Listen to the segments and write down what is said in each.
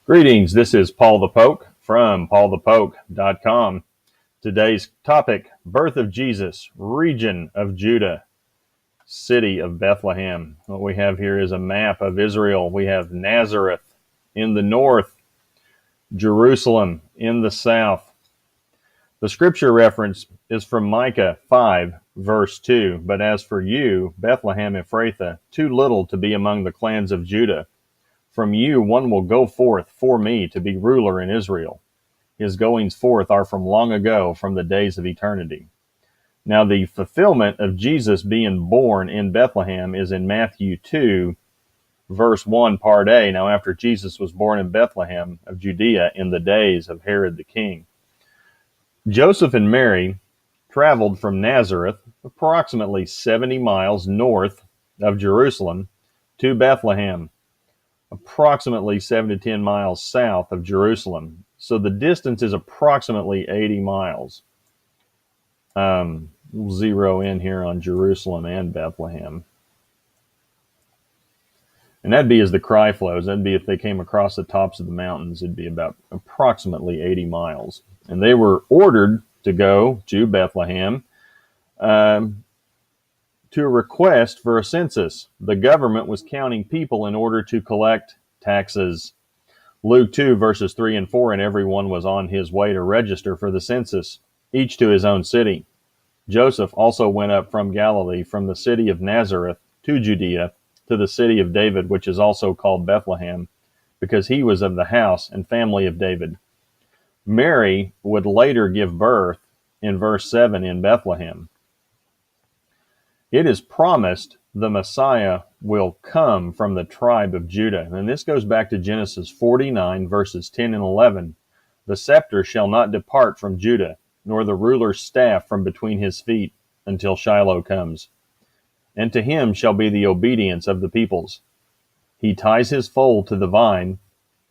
Greetings, this is Paul the Poke from paulthepoke.com. Today's topic, birth of Jesus, region of Judah, city of Bethlehem. What we have here is a map of Israel. We have Nazareth in the north, Jerusalem in the south. The scripture reference is from Micah 5, verse 2. But as for you, Bethlehem Ephrathah, too little to be among the clans of Judah. From you one will go forth for me to be ruler in Israel. His goings forth are from long ago, from the days of eternity. Now the fulfillment of Jesus being born in Bethlehem is in Matthew 2, verse 1, part A. Now after Jesus was born in Bethlehem of Judea in the days of Herod the king. Joseph and Mary traveled from Nazareth, approximately 70 miles north of Jerusalem, to Bethlehem, approximately 7 to 10 miles south of Jerusalem. So the distance is approximately 80 miles. We'll zero in here on Jerusalem and Bethlehem. And that'd be as the cry flows. That'd be if they came across the tops of the mountains. It'd be about approximately 80 miles. And they were ordered to go to Bethlehem to a request for a census. The government was counting people in order to collect taxes. Luke 2, verses 3 and 4, and everyone was on his way to register for the census, each to his own city. Joseph also went up from Galilee, from the city of Nazareth to Judea, to the city of David, which is also called Bethlehem, because he was of the house and family of David. Mary would later give birth in verse 7 in Bethlehem. It is promised the Messiah will come from the tribe of Judah. And this goes back to Genesis 49, verses 10 and 11. The scepter shall not depart from Judah, nor the ruler's staff from between his feet, until Shiloh comes. And to him shall be the obedience of the peoples. He ties his foal to the vine,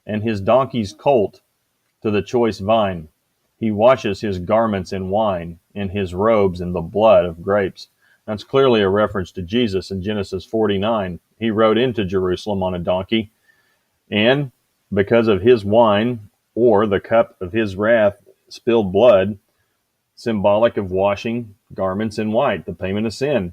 and his donkey's colt to the choice vine. He washes his garments in wine, and his robes in the blood of grapes. That's clearly a reference to Jesus in Genesis 49. He rode into Jerusalem on a donkey, and because of his wine, or the cup of his wrath, spilled blood, symbolic of washing garments in white, the payment of sin.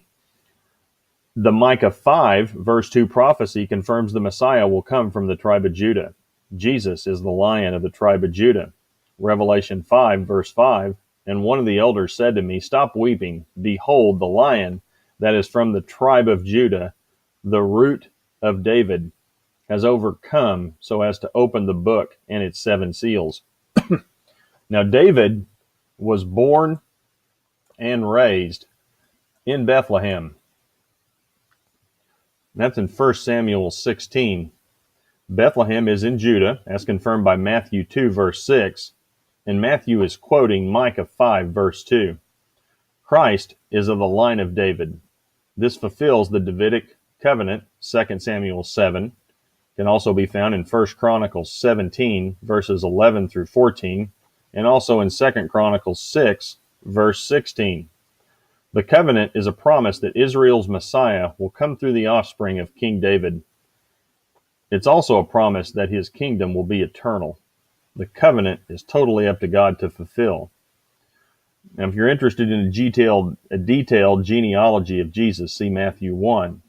The Micah 5, verse 2 prophecy confirms the Messiah will come from the tribe of Judah. Jesus is the Lion of the tribe of Judah. Revelation 5, verse 5, and one of the elders said to me, Stop weeping. Behold, the Lion that is from the tribe of Judah, the root of David, has overcome so as to open the book and its 7 seals. Now, David was born and raised in Bethlehem. That's in 1 Samuel 16. Bethlehem is in Judah, as confirmed by Matthew 2, verse 6. And Matthew is quoting Micah 5, verse 2. Christ is of the line of David. This fulfills the Davidic covenant, 2 Samuel 7. Can also be found in 1 Chronicles 17, verses 11 through 14, and also in 2 Chronicles 6, verse 16. The covenant is a promise that Israel's Messiah will come through the offspring of King David. It's also a promise that his kingdom will be eternal. The covenant is totally up to God to fulfill. Now, if you're interested in a detailed genealogy of Jesus, see Matthew 1.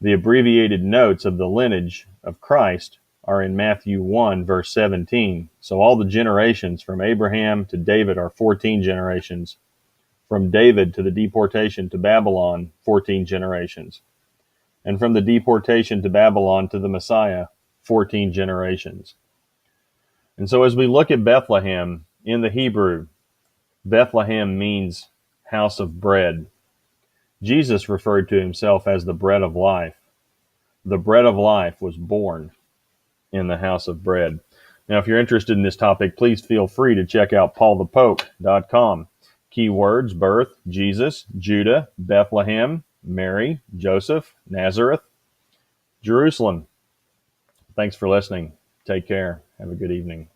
The abbreviated notes of the lineage of Christ are in Matthew 1, verse 17. So all the generations from Abraham to David are 14 generations. From David to the deportation to Babylon, 14 generations. And from the deportation to Babylon to the Messiah, 14 generations. And so as we look at Bethlehem, in the Hebrew, Bethlehem means house of bread. Jesus referred to himself as the bread of life. The bread of life was born in the house of bread. Now, if you're interested in this topic, please feel free to check out paulthepoke.com. Keywords: birth, Jesus, Judah, Bethlehem, Mary, Joseph, Nazareth, Jerusalem. Thanks for listening. Take care. Have a good evening.